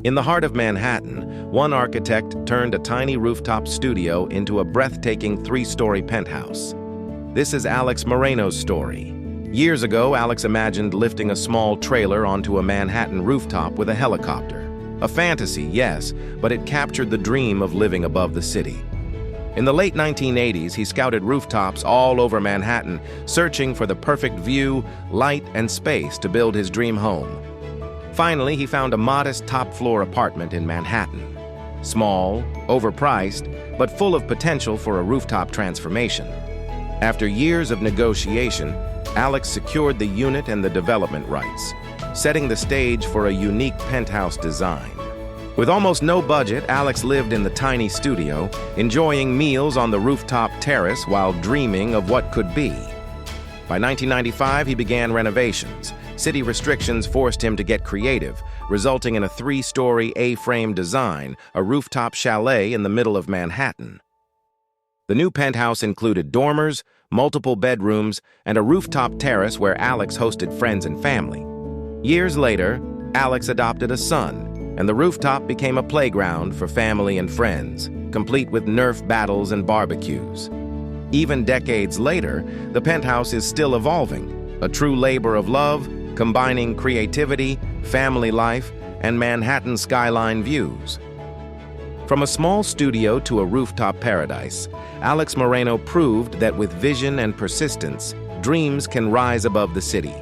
In the heart of Manhattan, one architect turned a tiny rooftop studio into a breathtaking three-story penthouse. This is Alex Moreno's story. Years ago, Alex imagined lifting a small trailer onto a Manhattan rooftop with a helicopter. A fantasy, yes, but it captured the dream of living above the city. In the late 1980s, he scouted rooftops all over Manhattan, searching for the perfect view, light, and space to build his dream home. Finally, he found a modest top-floor apartment in Manhattan. Small, overpriced, but full of potential for a rooftop transformation. After years of negotiation, Alex secured the unit and the development rights, setting the stage for a unique penthouse design. With almost no budget, Alex lived in the tiny studio, enjoying meals on the rooftop terrace while dreaming of what could be. By 1995, he began renovations. City restrictions forced him to get creative, resulting in a three-story A-frame design, a rooftop chalet in the middle of Manhattan. The new penthouse included dormers, multiple bedrooms, and a rooftop terrace where Alex hosted friends and family. Years later, Alex adopted a son, and the rooftop became a playground for family and friends, complete with Nerf battles and barbecues. Even decades later, the penthouse is still evolving, a true labor of love, combining creativity, family life, and Manhattan skyline views. From a small studio to a rooftop paradise, Alex Moreno proved that with vision and persistence, dreams can rise above the city.